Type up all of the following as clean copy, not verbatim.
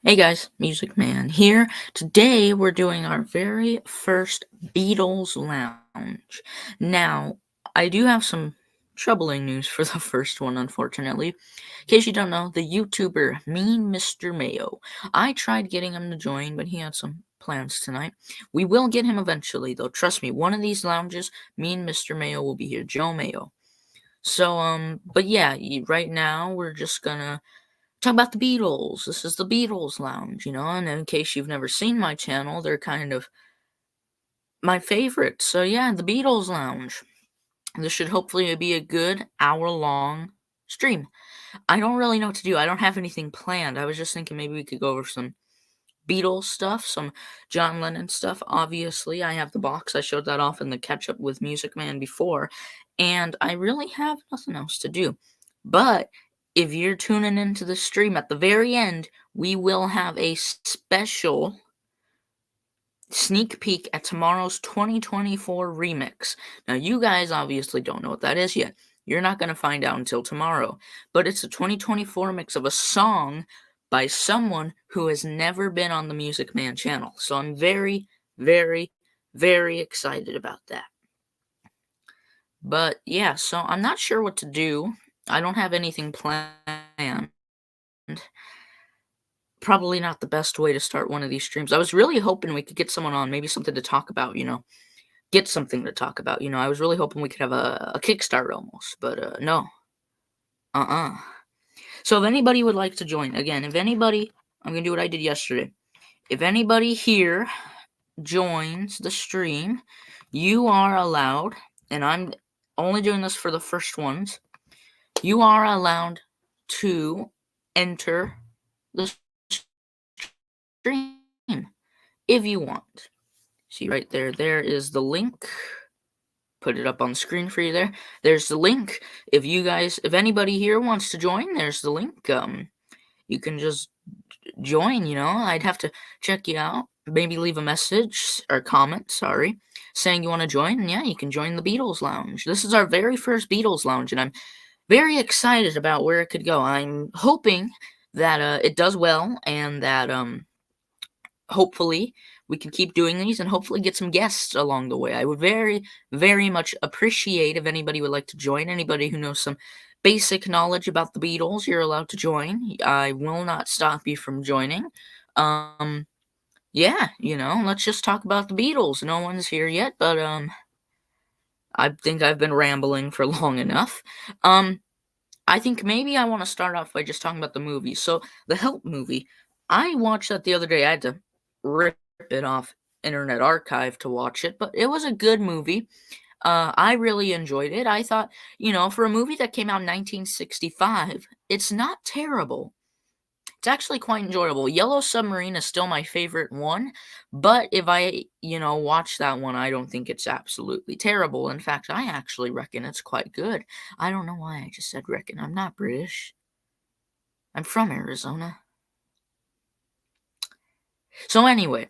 Hey guys, Music Man here. Today we're doing our very first Beatles Lounge. Now, I do have some troubling news for the first one, unfortunately. In case you don't know, the YouTuber Mean Mr. Mayo. I tried getting him to join, but he had some plans tonight. We will get him eventually, though. Trust me, one of these lounges, Mean Mr. Mayo will be here. Joe Mayo. But yeah, right now we're just gonna talk about the Beatles. This is the Beatles Lounge, and in case you've never seen my channel, they're kind of my favorite. So yeah, the Beatles Lounge. This should hopefully be a good hour-long stream. I don't really know what to do. I don't have anything planned. I was just thinking maybe we could go over some Beatles stuff, some John Lennon stuff. Obviously, I have the box. I showed that off in the catch up with Music Man before, and I really have nothing else to do. But if you're tuning into the stream at the very end, we will have a special sneak peek at tomorrow's 2024 remix. Now, you guys obviously don't know what that is yet. You're not going to find out until tomorrow. But it's a 2024 mix of a song by someone who has never been on the Music Man channel. So I'm very, very, very excited about that. But yeah, so I'm not sure what to do. I don't have anything planned. Probably not the best way to start one of these streams. I was really hoping we could get someone on, maybe something to talk about, get something to talk about. I was really hoping we could have a Kickstarter almost, but no. Uh-uh. So if anybody would like to join, again, if anybody, I'm going to do what I did yesterday. If anybody here joins the stream, you are allowed, and I'm only doing this for the first ones, you are allowed to enter the stream if you want. See right there, there is the link. Put it up on the screen for you there. There's the link. If anybody here wants to join, there's the link. You can just join, I'd have to check you out. Maybe leave a message or comment, sorry, saying you want to join. And yeah, you can join the Beatles Lounge. This is our very first Beatles Lounge, and I'm very excited about where it could go. I'm hoping that it does well and that hopefully we can keep doing these and hopefully get some guests along the way. I would very, very much appreciate if anybody would like to join. Anybody who knows some basic knowledge about the Beatles, you're allowed to join. I will not stop you from joining. Yeah, let's just talk about the Beatles. No one's here yet, but I think I've been rambling for long enough. I think maybe I want to start off by just talking about the movie. So, the Help movie, I watched that the other day. I had to rip it off Internet Archive to watch it, but it was a good movie. I really enjoyed it. I thought, for a movie that came out in 1965, it's not terrible. It's actually quite enjoyable. Yellow Submarine is still my favorite one, but if I, watch that one, I don't think it's absolutely terrible. In fact, I actually reckon it's quite good. I don't know why I just said reckon. I'm not British. I'm from Arizona. So anyway,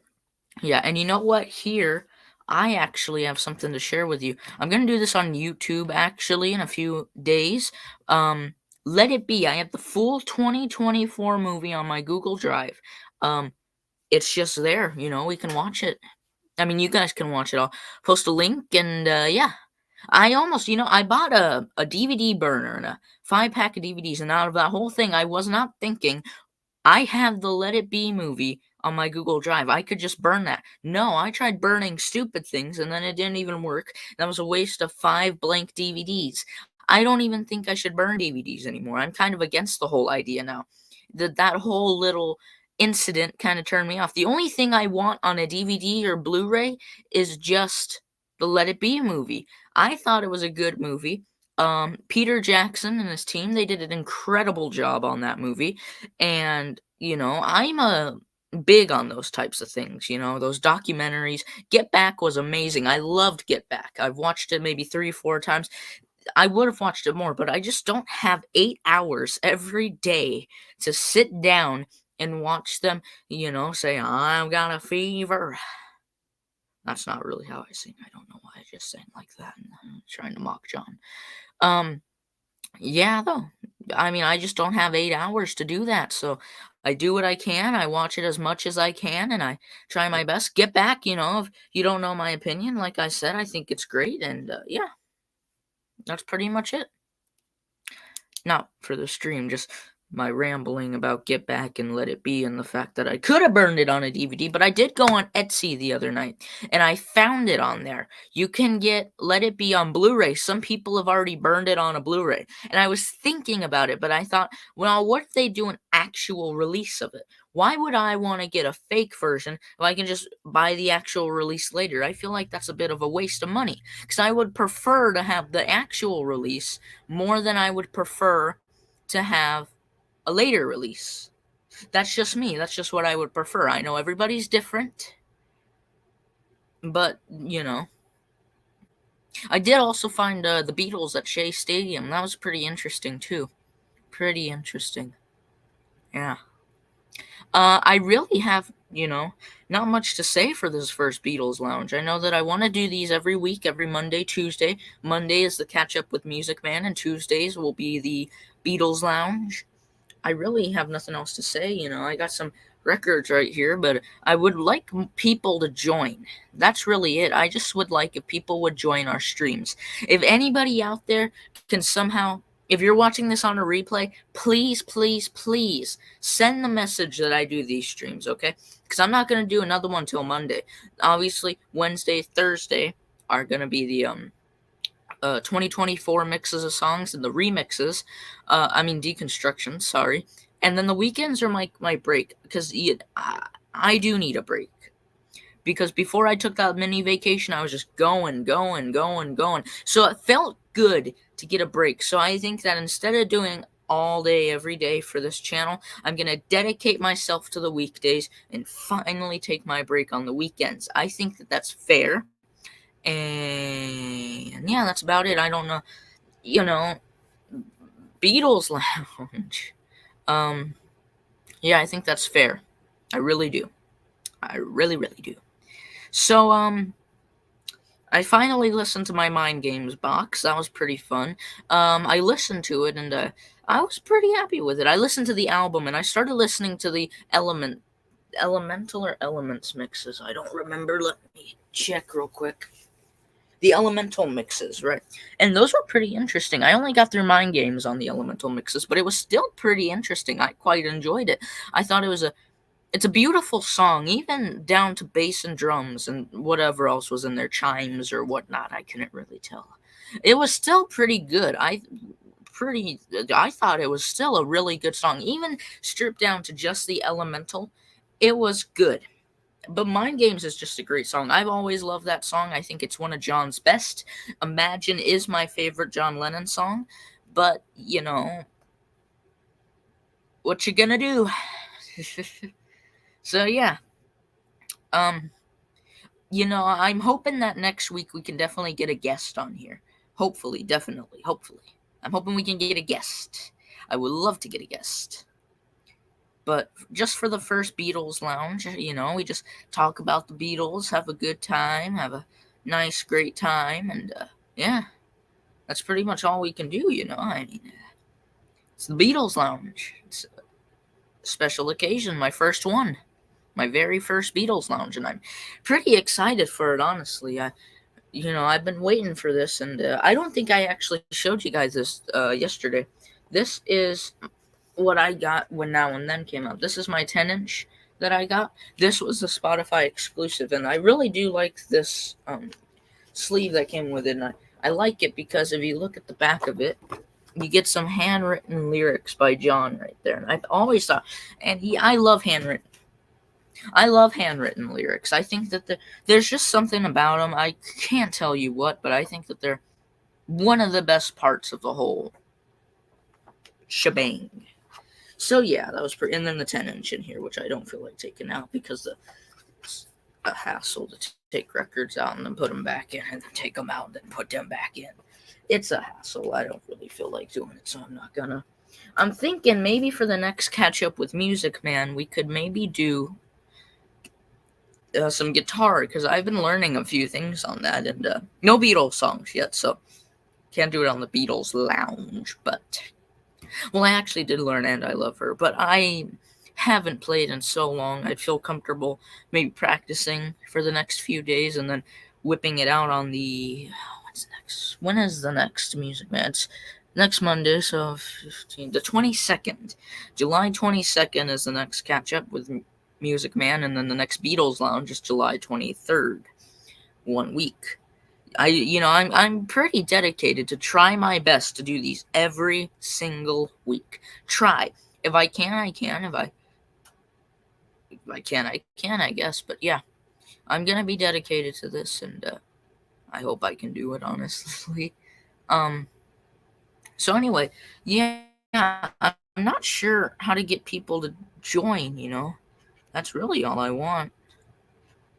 yeah, and you know what? Here, I actually have something to share with you. I'm gonna do this on YouTube actually in a few days. Let It Be. I have the full 2024 movie on my Google Drive. It's just there, we can watch it. I mean, you guys can watch it. I'll post a link and yeah. I almost, I bought a DVD burner and a 5-pack of DVDs, and out of that whole thing, I was not thinking I have the Let It Be movie on my Google Drive. I could just burn that. No, I tried burning stupid things and then it didn't even work. That was a waste of 5 blank DVDs. I don't even think I should burn DVDs anymore. I'm kind of against the whole idea now. That whole little incident kind of turned me off. The only thing I want on a DVD or Blu-ray is just the Let It Be movie. I thought it was a good movie. Peter Jackson and his team, they did an incredible job on that movie. And, I'm a big on those types of things, those documentaries. Get Back was amazing. I loved Get Back. I've watched it maybe 3 or 4 times. I would have watched it more, but I just don't have 8 hours every day to sit down and watch them, say, I've got a fever. That's not really how I sing. I don't know why I just sang like that. I'm trying to mock John. Yeah, though. I mean, I just don't have 8 hours to do that, so I do what I can, I watch it as much as I can, and I try my best. Get back, if you don't know my opinion, like I said, I think it's great, and, yeah, that's pretty much it. Not for the stream, just my rambling about Get Back and Let It Be and the fact that I could have burned it on a DVD, but I did go on Etsy the other night and I found it on there. You can get Let It Be on Blu-ray. Some people have already burned it on a Blu-ray. And I was thinking about it, but I thought, well, what if they do an actual release of it? Why would I want to get a fake version if I can just buy the actual release later? I feel like that's a bit of a waste of money because I would prefer to have the actual release more than I would prefer to have a later release. That's just me. That's just what I would prefer. I know everybody's different, but I did also find the Beatles at Shea Stadium. That was pretty interesting too. Pretty interesting. Yeah. I really have, not much to say for this first Beatles Lounge. I know that I want to do these every week, every Monday, Tuesday. Monday is the catch up with Music Man, and Tuesdays will be the Beatles Lounge. I really have nothing else to say. I got some records right here, but I would like people to join. That's really it. I just would like if people would join our streams. If anybody out there can somehow, if you're watching this on a replay, please, please, please send the message that I do these streams, okay? Because I'm not going to do another one till Monday. Obviously, Wednesday, Thursday are going to be the 2024 mixes of songs and the remixes. I mean deconstruction. Sorry. And then the weekends are my break because I do need a break. Because before I took that mini vacation, I was just going, going, going, going. So it felt good to get a break. So I think that instead of doing all day, every day for this channel, I'm going to dedicate myself to the weekdays and finally take my break on the weekends. I think that that's fair. And yeah, that's about it. I don't know, you know, Beatles Lounge. Um, yeah, I think that's fair. I really do. I really, really do. So, I finally listened to my Mind Games box. That was pretty fun. I listened to it and I was pretty happy with it. I listened to the album and I started listening to the Elemental or Elements mixes. I don't remember. Let me check real quick. The Elemental mixes, right? And those were pretty interesting. I only got through Mind Games on the Elemental mixes, but it was still pretty interesting. I quite enjoyed it. I thought it's a beautiful song, even down to bass and drums and whatever else was in there, chimes or whatnot. I couldn't really tell. It was still pretty good. I thought it was still a really good song, even stripped down to just the Elemental. It was good. But Mind Games is just a great song. I've always loved that song. I think it's one of John's best. Imagine is my favorite John Lennon song. But, what you gonna do? So, yeah. I'm hoping that next week we can definitely get a guest on here. Hopefully, definitely, hopefully. I'm hoping we can get a guest. I would love to get a guest. But just for the first Beatles Lounge, we just talk about the Beatles, have a good time, have a nice, great time, and yeah, that's pretty much all we can do, I mean, it's the Beatles Lounge. It's a special occasion, my first one, my very first Beatles Lounge, and I'm pretty excited for it, honestly. I've been waiting for this, and I don't think I actually showed you guys this yesterday. This is what I got when Now and Then came out. This is my 10-inch that I got. This was a Spotify exclusive, and I really do like this sleeve that came with it. And I like it because if you look at the back of it, you get some handwritten lyrics by John right there. And I've always thought, I love handwritten. I love handwritten lyrics. I think that there's just something about them. I can't tell you what, but I think that they're one of the best parts of the whole shebang. So yeah, that was pretty. And then the 10-inch in here, which I don't feel like taking out because it's a hassle to take records out and then put them back in, and then take them out and then put them back in. It's a hassle. I don't really feel like doing it, so I'm not gonna. I'm thinking maybe for the next catch up with Music Man, we could maybe do some guitar because I've been learning a few things on that, and no Beatles songs yet, so Can't do it on the Beatles lounge, but well, I actually did learn "And I Love Her," but I haven't played in so long. I'd feel comfortable maybe practicing for the next few days and then whipping it out on the what's next? When is the next Music Man? It's next Monday, so 15, the 22nd. July 22nd is the next catch up with Music Man, and then the next Beatles Lounge is July 23rd. 1 week. I'm pretty dedicated to try my best to do these every single week. Try. If I can, I can. If I can, I can, I guess. But yeah, I'm gonna be dedicated to this, and I hope I can do it. Honestly. Um. So anyway, yeah, I'm not sure how to get people to join. That's really all I want,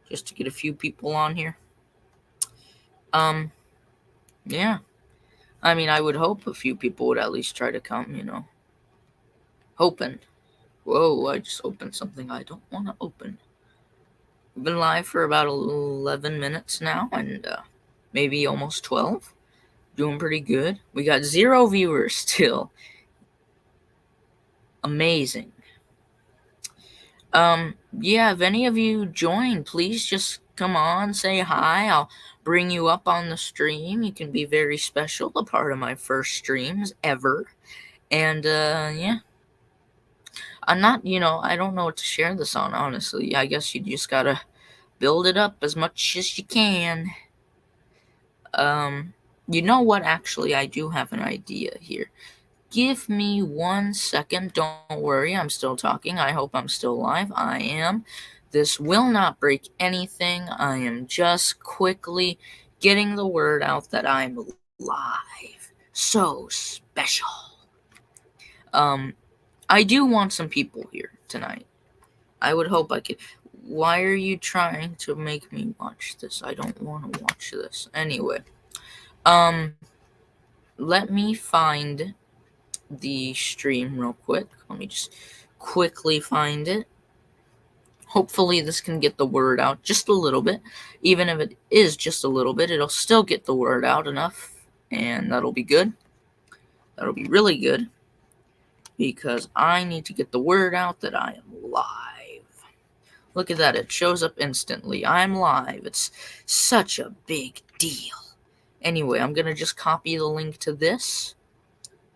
just to get a few people on here. Um. Yeah. I mean, I would hope a few people would at least try to come. Hoping. Whoa, I just opened something I don't want to open. We've been live for about 11 minutes now, and maybe almost 12. Doing pretty good. We got 0 viewers still. Amazing. Yeah, if any of you join, please just come on, say hi. I'll bring you up on the stream. You can be very special, a part of my first streams ever. And, yeah. I'm not, I don't know what to share this on, honestly. I guess you just gotta build it up as much as you can. You know what? Actually, I do have an idea here. Give me 1 second. Don't worry, I'm still talking. I hope I'm still live. I am. This will not break anything. I am just quickly getting the word out that I'm live. So special. I do want some people here tonight. I would hope I could. Why are you trying to make me watch this? I don't want to watch this. Anyway, let me find the stream real quick. Let me just quickly find it. Hopefully this can get the word out just a little bit. Even if it is just a little bit, it'll still get the word out enough, and that'll be good. That'll be really good, because I need to get the word out that I am live. Look at that, it shows up instantly. I'm live. It's such a big deal. Anyway, I'm gonna just copy the link to this,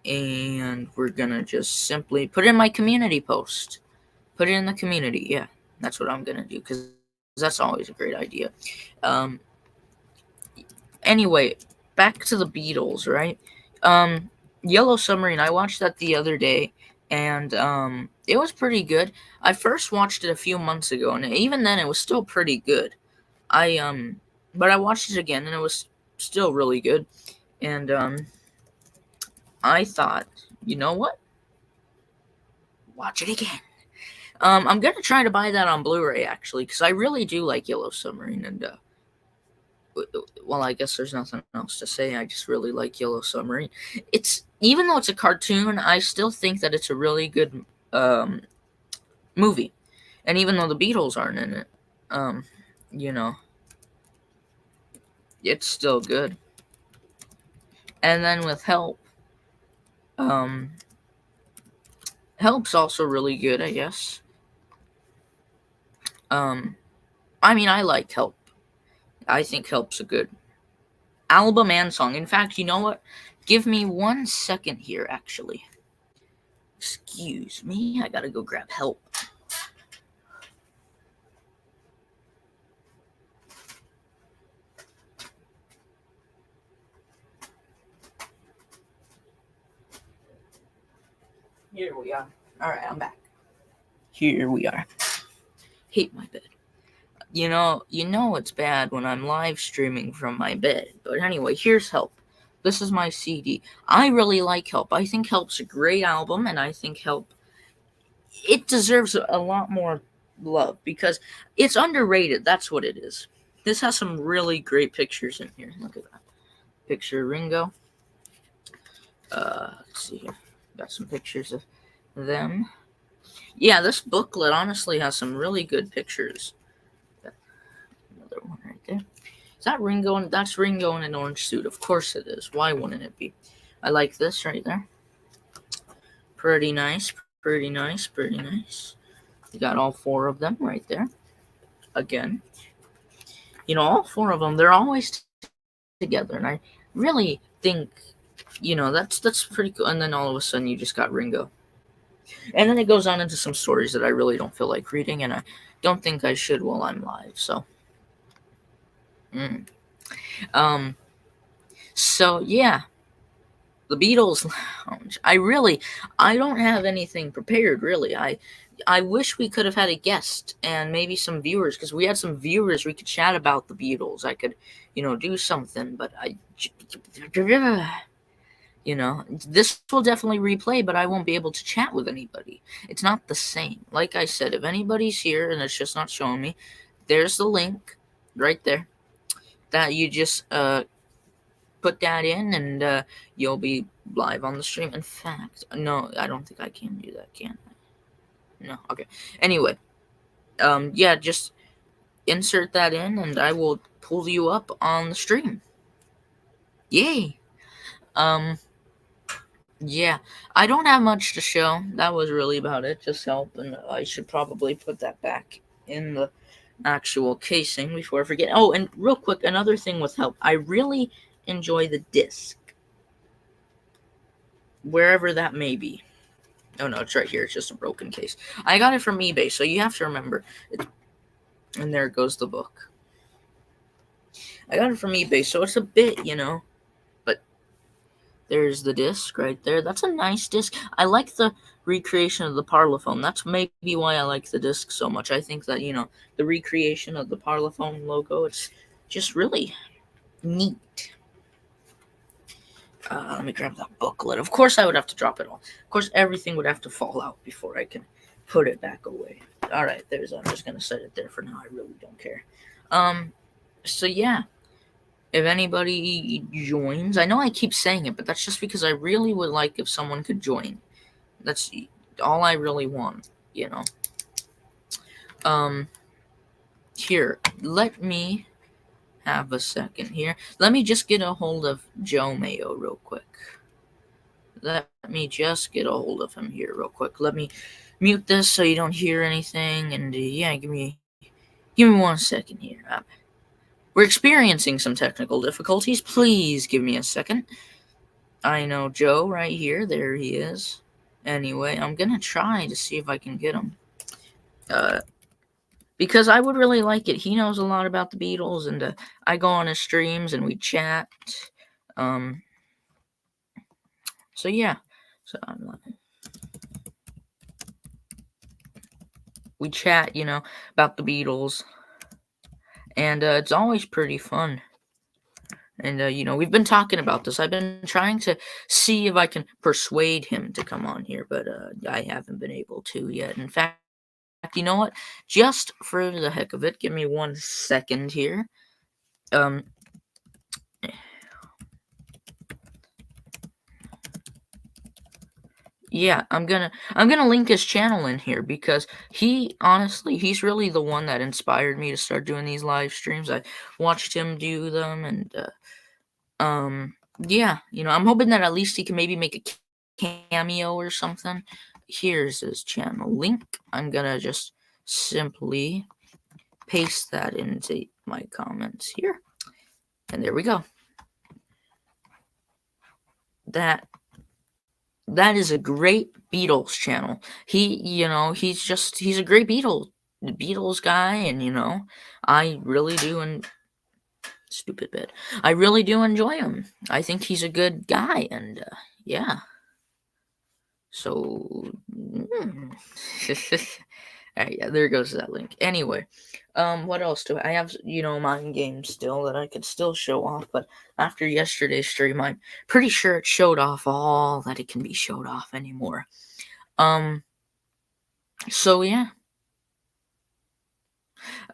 and we're gonna just simply put it in my community post. Put it in the community, yeah. That's what I'm gonna do, because that's always a great idea. Anyway, back to the Beatles, right? Yellow Submarine, I watched that the other day, and it was pretty good. I first watched it a few months ago, and even then it was still pretty good. But I watched it again, and it was still really good. And I thought, you know what? Watch it again. I'm gonna try to buy that on Blu-ray, actually, because I really do like Yellow Submarine, and well, I guess there's nothing else to say. I just really like Yellow Submarine. Even though it's a cartoon, I still think that it's a really good movie. And even though the Beatles aren't in it, it's still good. And then with Help, Help's also really good, I guess. I mean, I like Help. I think Help's a good album and song. In fact, you know what? Give me 1 second here, actually. Excuse me, I gotta go grab Help. Here we are. Alright, I'm back. Here we are. Hate my bed. You know it's bad when I'm live streaming from my bed. But anyway, here's Help. This is my CD. I really like Help. I think Help's a great album, and I think Help, it deserves a lot more love, because it's underrated. That's what it is. This has some really great pictures in here. Look at that. Picture of Ringo. Let's see here. Got some pictures of them. Yeah, this booklet honestly has some really good pictures. Another one right there. Is that Ringo? And that's Ringo in an orange suit. Of course it is. Why wouldn't it be? I like this right there. Pretty nice, pretty nice, pretty nice. You got all four of them right there. Again, all four of them, they're always together, and I really think, that's pretty cool. And then all of a sudden, you just got Ringo, and then it goes on into some stories that I really don't feel like reading, and I don't think I should while I'm live. Mm. Um, so yeah, the Beatles Lounge. I don't have anything prepared really. I wish we could have had a guest and maybe some viewers, because we had some viewers we could chat about the Beatles. I could, do something, but this will definitely replay, but I won't be able to chat with anybody. It's not the same. Like I said, if anybody's here and it's just not showing me, there's the link right there that you just put that in, and you'll be live on the stream. In fact, no, I don't think I can do that, can I? No, okay. Anyway, yeah, just insert that in, and I will pull you up on the stream. Yay! Yeah, I don't have much to show. That was really about it, just help, and I should probably put that back in the actual casing before I forget. Oh, and real quick, another thing with help. I really enjoy the disc, wherever that may be. Oh no, it's right here. It's just a broken case. I got it from eBay, so you have to remember. And there goes the book. I got it from eBay, so it's a bit, but there's the disc right there. That's a nice disc. I like the recreation of the Parlophone. That's maybe why I like the disc so much. I think that, the recreation of the Parlophone logo, it's just really neat. Let me grab that booklet. Of course, I would have to drop it all. Of course, everything would have to fall out before I can put it back away. All right, I'm just gonna set it there for now. I really don't care. So yeah, if anybody joins, I know I keep saying it, but that's just because I really would like if someone could join. That's all I really want, Here, let me have a second here. Let me just get a hold of Joe Mayo real quick. Let me just get a hold of him here real quick. Let me mute this so you don't hear anything. And yeah, give me 1 second here. We're experiencing some technical difficulties. Please give me a second. I know Joe right here. There he is. Anyway, I'm gonna try to see if I can get him. Because I would really like it. He knows a lot about the Beatles, and I go on his streams and we chat. So yeah. So we chat, about the Beatles, and it's always pretty fun. And we've been talking about this. I've been trying to see if I can persuade him to come on here, but I haven't been able to yet. In fact, you know what? Just for the heck of it, give me 1 second here. Yeah, I'm gonna link his channel in here, because he's really the one that inspired me to start doing these live streams. I watched him do them, and yeah, I'm hoping that at least he can maybe make a cameo or something. Here's his channel link. I'm gonna just simply paste that into my comments here, and there we go. That is a great Beatles channel. He's a great Beatles guy, and I really do, and stupid bit. I really do enjoy him. I think he's a good guy, and yeah. So, Alright, yeah, there goes that link. Anyway, what else do I have? Mind games still that I could still show off, but after yesterday's stream, I'm pretty sure it showed off all that it can be showed off anymore. So yeah.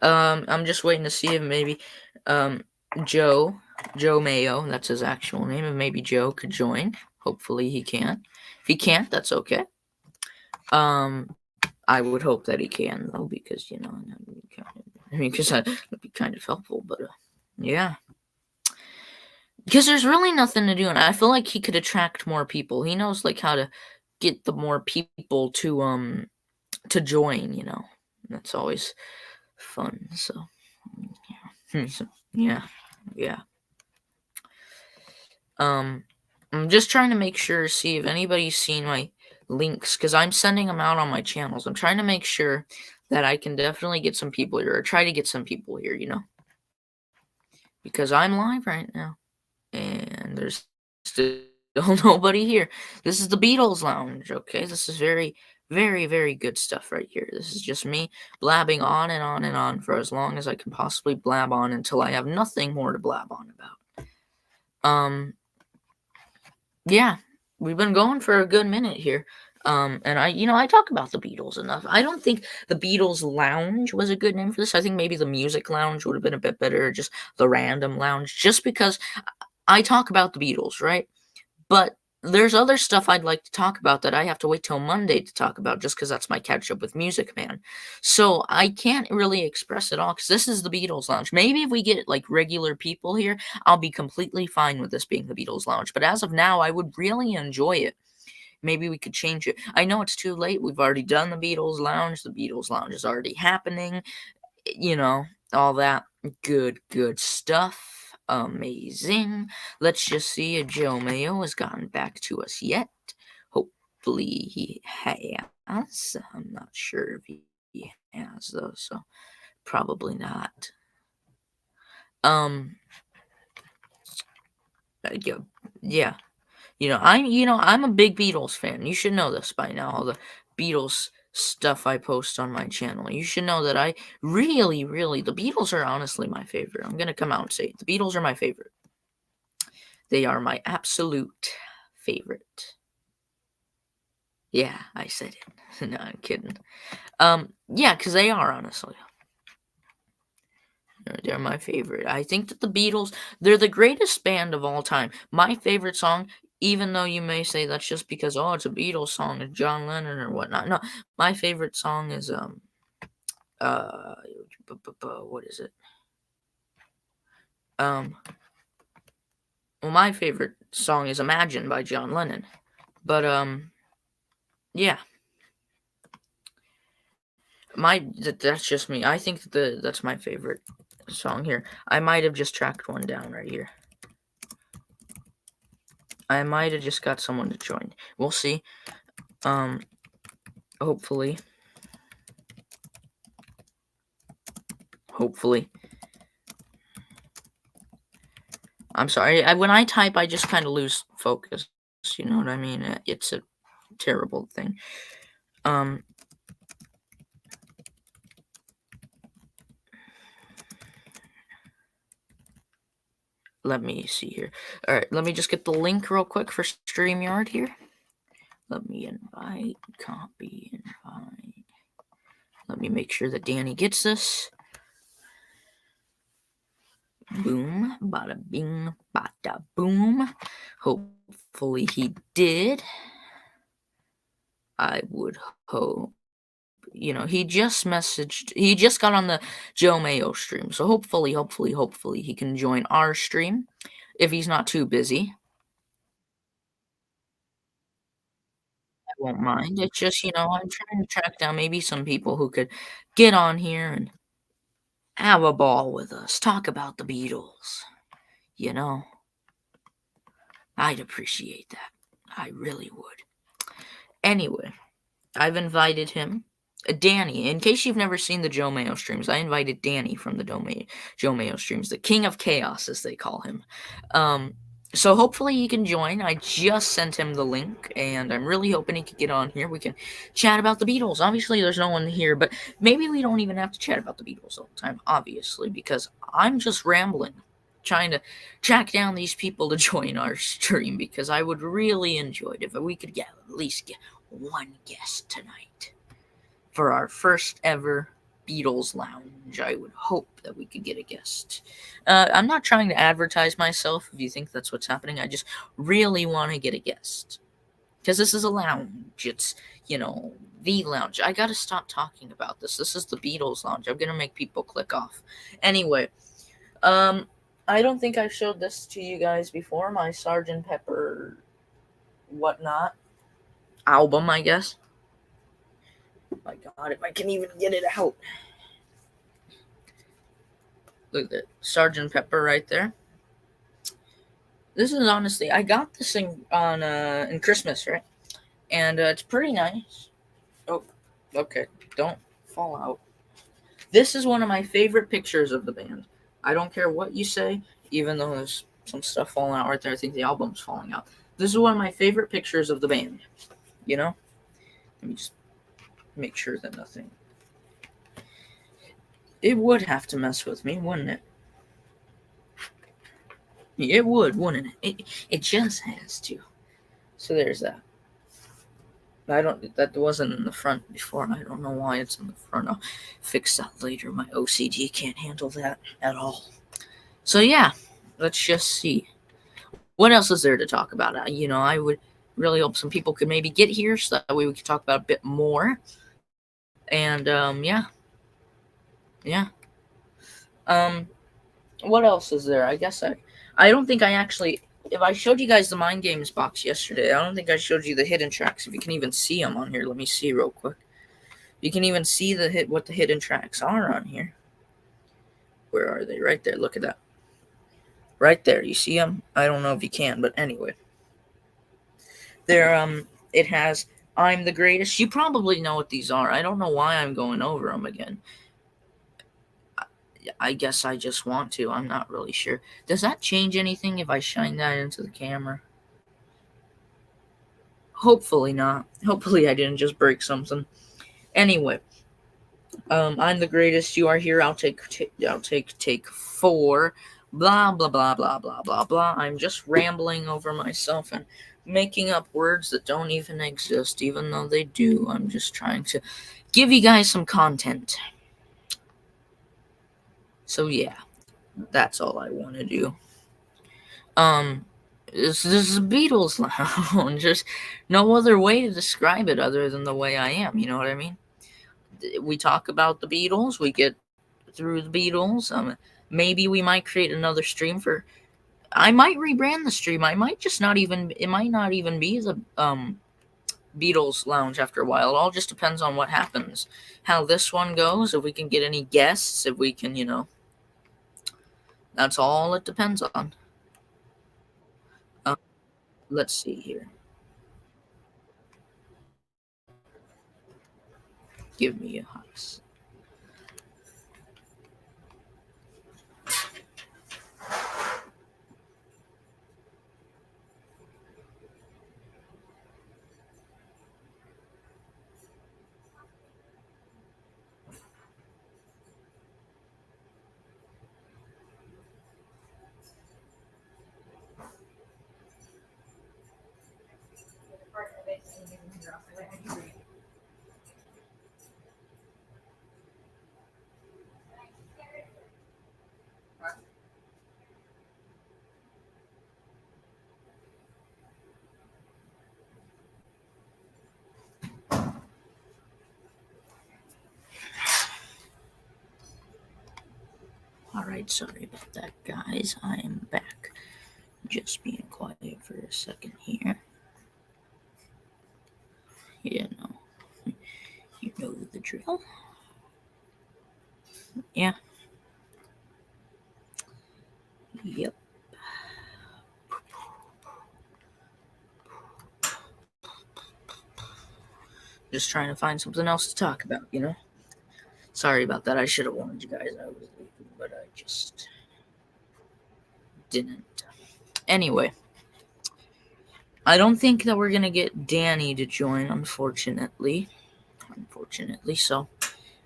I'm just waiting to see if maybe, Joe Mayo, that's his actual name, and maybe Joe could join. Hopefully he can. If he can't, that's okay. I would hope that he can, though, because, because that'd be kind of helpful, but, Yeah. Because there's really nothing to do, and I feel like he could attract more people. He knows, like, how to get the more people to join, you know? That's always fun, so, yeah. So, yeah. Yeah. Um, I'm just trying to make sure, see if anybody's seen my links, because 'cause I'm sending them out on my channels. I'm trying to make sure that I can definitely get some people here, or try to get some people here, you know? Because I'm live right now, and there's still nobody here. This is the Beatles Lounge, okay? This is very, very, very good stuff right here. This is just me blabbing on and on and on for as long as I can possibly blab on until I have nothing more to blab on about. Um, yeah, we've been going for a good minute here. And I talk about the Beatles enough. I don't think the Beatles Lounge was a good name for this. I think maybe the Music Lounge would have been a bit better, or just the Random Lounge, just because I talk about the Beatles, right? But there's other stuff I'd like to talk about that I have to wait till Monday to talk about, just because that's my catch up with Music Man. So I can't really express it all, because this is the Beatles Lounge. Maybe if we get like regular people here, I'll be completely fine with this being the Beatles Lounge. But as of now, I would really enjoy it. Maybe we could change it. I know it's too late. We've already done the Beatles Lounge. The Beatles Lounge is already happening. You know, all that good stuff. Amazing. Let's just see if Joe Mayo has gotten back to us yet. Hopefully he has. I'm not sure if he has though, so probably not. Um, yeah, yeah. I'm a big Beatles fan. You should know this by now. All the Beatles stuff I post on my channel. You should know that I really, really, the Beatles are honestly my favorite. I'm gonna come out and say it. The Beatles are my favorite. They are my absolute favorite. Yeah, I said it. No, I'm kidding. Yeah, because they are honestly. They're my favorite. I think that the Beatles, they're the greatest band of all time. My favorite song, even though you may say that's just because, oh, it's a Beatles song, it's John Lennon or whatnot. No, my favorite song is uh what is it? Um well, my favorite song is Imagine by John Lennon. But yeah, that's just me. I think that that's my favorite song here. I might have just tracked one down right here. I might have just got someone to join. We'll see. Um hopefully. Hopefully. I'm sorry. When I type, I just kind of lose focus. You know what I mean? It's a terrible thing. Um, Let me see here. All right, let me just get the link real quick for StreamYard here. Let me invite, copy, invite. Let me make sure that Danny gets this. Boom, bada bing, bada boom. Hopefully he did. I would hope. He just got on the Joe Mayo stream. So hopefully he can join our stream if he's not too busy. I won't mind. It's just, I'm trying to track down maybe some people who could get on here and have a ball with us, talk about the Beatles. You know, I'd appreciate that. I really would. Anyway, I've invited him. Danny, in case you've never seen the Joe Mayo streams, I invited Danny from the Joe Mayo streams, the King of Chaos, as they call him. Um, so hopefully he can join. I just sent him the link, and I'm really hoping he can get on here. We can chat about the Beatles. Obviously, there's no one here, but maybe we don't even have to chat about the Beatles all the time, obviously, because I'm just rambling, trying to track down these people to join our stream, because I would really enjoy it if we could at least get one guest tonight for our first ever Beatles Lounge. I would hope that we could get a guest. I'm not trying to advertise myself if you think that's what's happening. I just really want to get a guest. Because this is a lounge. It's, the lounge. I gotta stop talking about this. This is the Beatles Lounge. I'm gonna make people click off. Anyway, I don't think I showed this to you guys before. My Sergeant Pepper whatnot album, I guess. My God, if I can even get it out. Look at that, Sergeant Pepper right there. This is honestly, I got this thing on in Christmas, right? And it's pretty nice. Oh, okay, don't fall out. This is one of my favorite pictures of the band. I don't care what you say, even though there's some stuff falling out right there. I think the album's falling out. This is one of my favorite pictures of the band. You know? Let me just make sure that nothing. It would have to mess with me, wouldn't it? It would, wouldn't it? It just has to. So there's that. That wasn't in the front before. I don't know why it's in the front. I'll fix that later. My OCD can't handle that at all. So yeah, let's just see. What else is there to talk about? I would really hope some people could maybe get here so that way we could talk about a bit more. And yeah. What else is there? I guess I don't think I actually. If I showed you guys the Mind Games box yesterday, I don't think I showed you the hidden tracks. If you can even see them on here, let me see real quick. You can even see what the hidden tracks are on here. Where are they? Right there. Look at that. Right there. You see them? I don't know if you can, but anyway. It has I'm the Greatest. You probably know what these are. I don't know why I'm going over them again. I guess I just want to. I'm not really sure. Does that change anything if I shine that into the camera? Hopefully not. Hopefully I didn't just break something. Anyway, I'm the Greatest. You are here. I'll take take 4. Blah blah blah blah blah blah blah. I'm just rambling over myself and making up words that don't even exist, even though they do. I'm just trying to give you guys some content. So yeah, that's all I want to do. This is a Beatles lounge. There's no other way to describe it other than the way I am. You know what I mean? We talk about the Beatles. We get through the Beatles. Maybe we might create another stream for. I might rebrand the stream. I might just not even. It might not even be the Beatles lounge after a while. It all just depends on what happens, how this one goes. If we can get any guests, if we can, that's all it depends on. Let's see here. Give me a house. Alright, sorry about that, guys. I am back. Just being quiet for a second here. You know the drill. Yeah. Yep. Just trying to find something else to talk about, Sorry about that. I should have warned you guys I was leaving, but I just didn't. Anyway, I don't think that we're gonna get Danny to join, unfortunately. So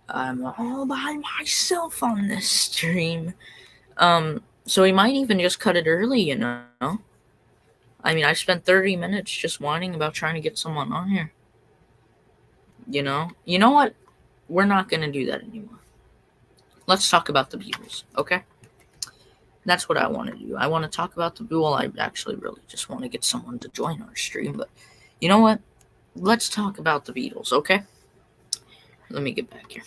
I'm all by myself on this stream. So we might even just cut it early, I mean, I spent 30 minutes just whining about trying to get someone on here. You know what? We're not gonna do that anymore. Let's talk about the Beatles, okay? That's what I want to do. I want to talk about I actually really just want to get someone to join our stream, but you know what? Let's talk about the Beatles, okay? Let me get back here.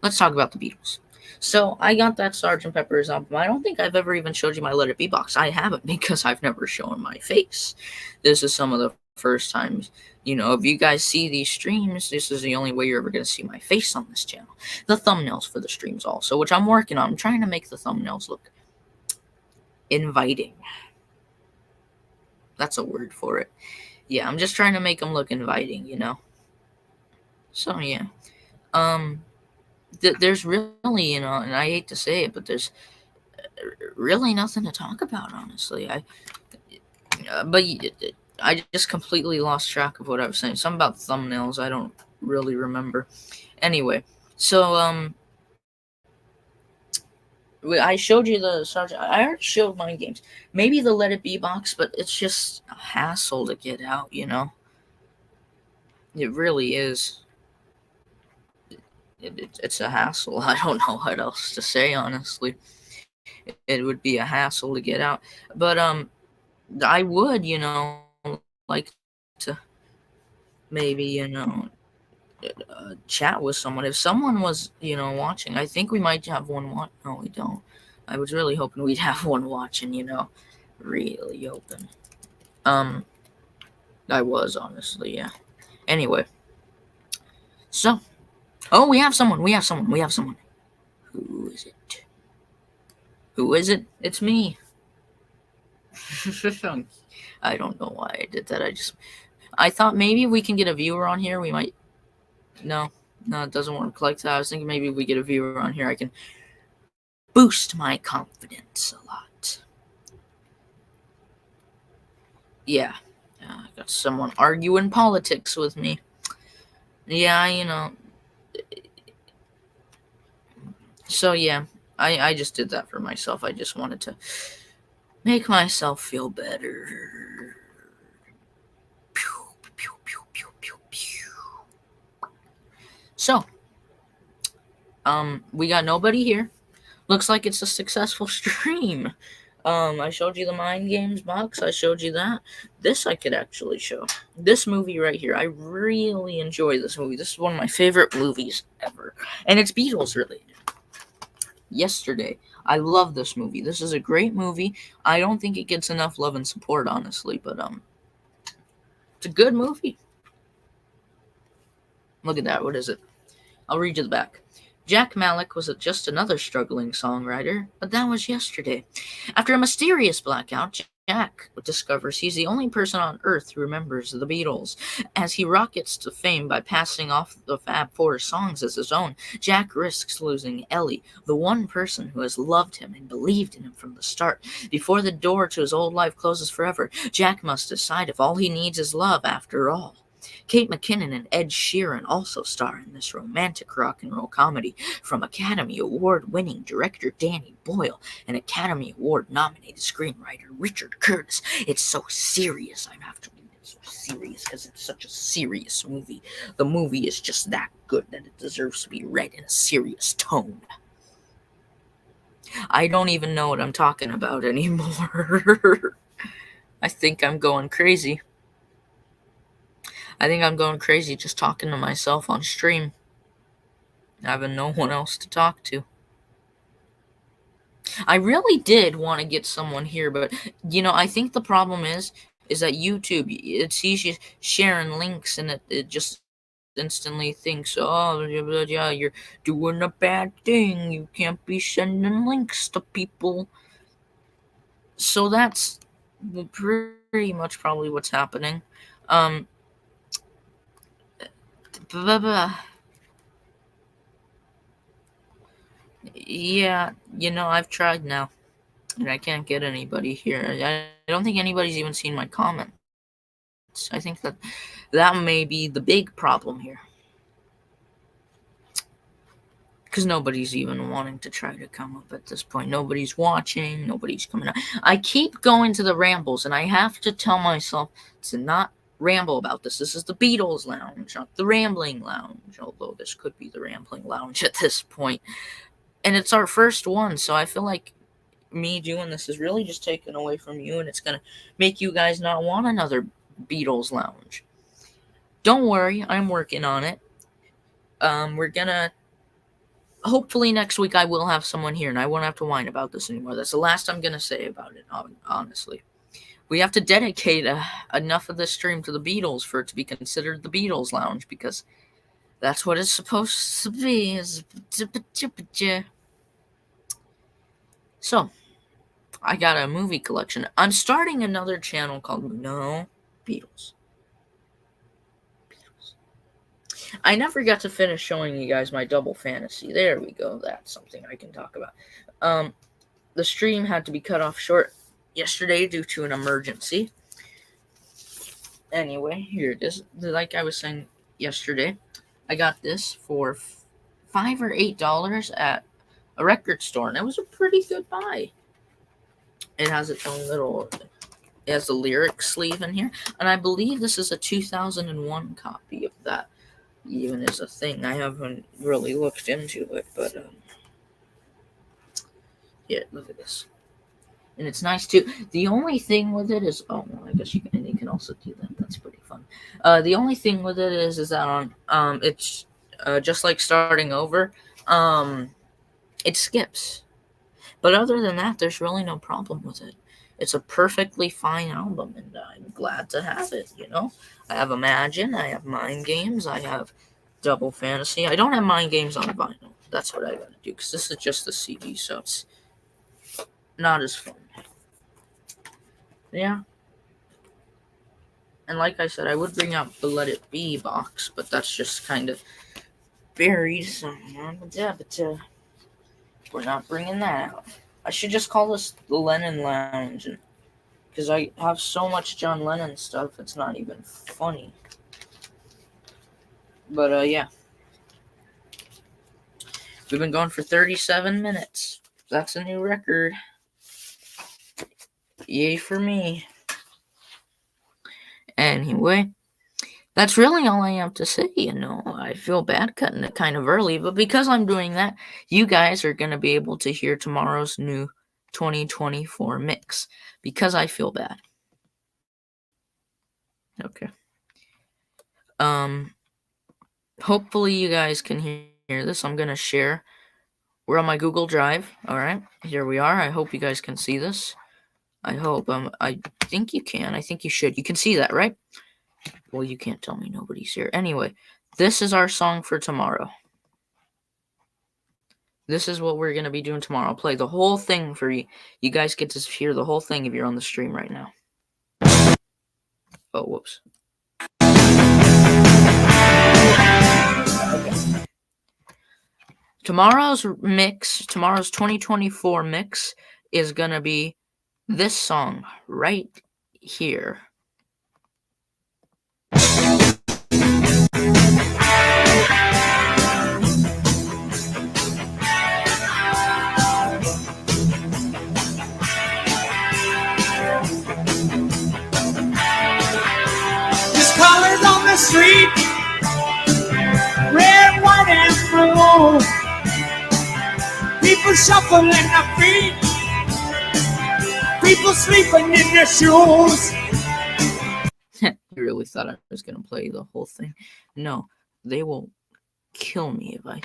Let's talk about the Beatles. So I got that Sergeant Pepper's album. I don't think I've ever even showed you my Let It Be box. I haven't because I've never shown my face. This is some of the first times. If you guys see these streams, this is the only way you're ever going to see my face on this channel. The thumbnails for the streams also, which I'm working on. I'm trying to make the thumbnails look inviting. That's a word for it. Yeah, I'm just trying to make them look inviting. So yeah. There's really, and I hate to say it, but there's really nothing to talk about, honestly. But I just completely lost track of what I was saying. Something about thumbnails. I don't really remember. Anyway, so I showed you the Sergeant. I already showed Mind Games. Maybe the Let It Be box, but it's just a hassle to get out. It really is. It's a hassle. I don't know what else to say, honestly. It would be a hassle to get out. But I would, like to maybe, chat with someone. If someone was, watching, I think we might have one watch. No, we don't. I was really hoping we'd have one watching, really hoping. I was, honestly, yeah. Anyway. So. Oh, we have someone. Who is it? It's me. I don't know why I did that. I thought maybe we can get a viewer on here. We might. No, it doesn't work like that. I was thinking maybe if we get a viewer on here, I can boost my confidence a lot. Yeah, I got someone arguing politics with me. Yeah, So yeah, I just did that for myself. I just wanted to make myself feel better. So, we got nobody here. Looks like it's a successful stream. I showed you the Mind Games box. I showed you that. This I could actually show. This movie right here. I really enjoy this movie. This is one of my favorite movies ever. And it's Beatles related. Yesterday. I love this movie. This is a great movie. I don't think it gets enough love and support, honestly, but it's a good movie. Look at that. What is it? I'll read you the back. Jack Malik was just another struggling songwriter, but that was yesterday. After a mysterious blackout, Jack discovers he's the only person on Earth who remembers the Beatles. As he rockets to fame by passing off the Fab Four songs as his own, Jack risks losing Ellie, the one person who has loved him and believed in him from the start. Before the door to his old life closes forever, Jack must decide if all he needs is love after all. Kate McKinnon and Ed Sheeran also star in this romantic rock and roll comedy from Academy Award-winning director Danny Boyle and Academy Award-nominated screenwriter Richard Curtis. It's so serious. I have to read it so serious because it's such a serious movie. The movie is just that good that it deserves to be read in a serious tone. I don't even know what I'm talking about anymore. I think I'm going crazy. Just talking to myself on stream. Having no one else to talk to. I really did want to get someone here, but I think the problem is that YouTube, it sees you sharing links and it just instantly thinks, oh yeah, you're doing a bad thing. You can't be sending links to people. So that's pretty much probably what's happening. Yeah, I've tried now, and I can't get anybody here. I don't think anybody's even seen my comments. I think that may be the big problem here. Because nobody's even wanting to try to come up at this point. Nobody's watching. Nobody's coming up. I keep going to the rambles, and I have to tell myself to not ramble about this. This is the Beatles Lounge, not the Rambling Lounge, although this could be the Rambling Lounge at this point. And it's our first one, so I feel like me doing this is really just taken away from you, and it's going to make you guys not want another Beatles Lounge. Don't worry, I'm working on it. We're going to hopefully next week I will have someone here and I won't have to whine about this anymore. That's the last I'm gonna say about it, honestly. We have to dedicate enough of this stream to the Beatles for it to be considered the Beatles Lounge, because that's what it's supposed to be. So, I got a movie collection. I'm starting another channel called Beatles. I never got to finish showing you guys my double fantasy. There we go. That's something I can talk about. The stream had to be cut off short yesterday due to an emergency. Anyway, here it is. Like I was saying yesterday, I got this for $5 or $8 at a record store, and it was a pretty good buy. It has its own little, it has the lyric sleeve in here, and I believe this is a 2001 copy of that. Even is a thing. I haven't really looked into it, but yeah, look at this. And it's nice too. The only thing with it is, oh, well, I guess you can also do that. That's pretty fun. The only thing with it is that it's just like starting over. It skips, but other than that, there's really no problem with it. It's a perfectly fine album, and I'm glad to have it. I have Imagine, I have Mind Games, I have Double Fantasy. I don't have Mind Games on vinyl. That's what I gotta do, because this is just the CD, so it's not as fun. Yeah. And like I said, I would bring out the Let It Be box, but that's just kind of buried somewhere. But we're not bringing that out. I should just call this the Lennon Lounge, because I have so much John Lennon stuff, it's not even funny. But yeah. We've been going for 37 minutes. That's a new record. Yay for me. Anyway, that's really all I have to say. I feel bad cutting it kind of early, but because I'm doing that, you guys are going to be able to hear tomorrow's new 2024 mix, because I feel bad. Okay. Hopefully you guys can hear this. I'm going to share. We're on my Google Drive. All right. Here we are. I hope you guys can see this. I hope. I think you can. I think you should. You can see that, right? Well, you can't tell me nobody's here. Anyway, this is our song for tomorrow. This is what we're going to be doing tomorrow. I'll play the whole thing for you. You guys get to hear the whole thing if you're on the stream right now. Oh, whoops. Okay. Tomorrow's 2024 mix is going to be this song right here. Colors on the street, red, white, and blue. People shuffling their feet, people sleeping in their shoes. You really thought I was going to play the whole thing? No, they will kill me if I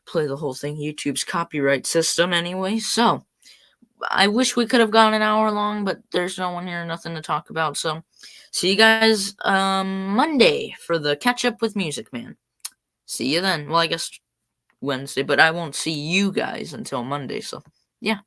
play the whole thing. YouTube's copyright system anyway. So, I wish we could have gone an hour long, but there's no one here, nothing to talk about. So, see you guys Monday for the Catch Up with Music Man. See you then. Well, I guess Wednesday, but I won't see you guys until Monday. So, yeah.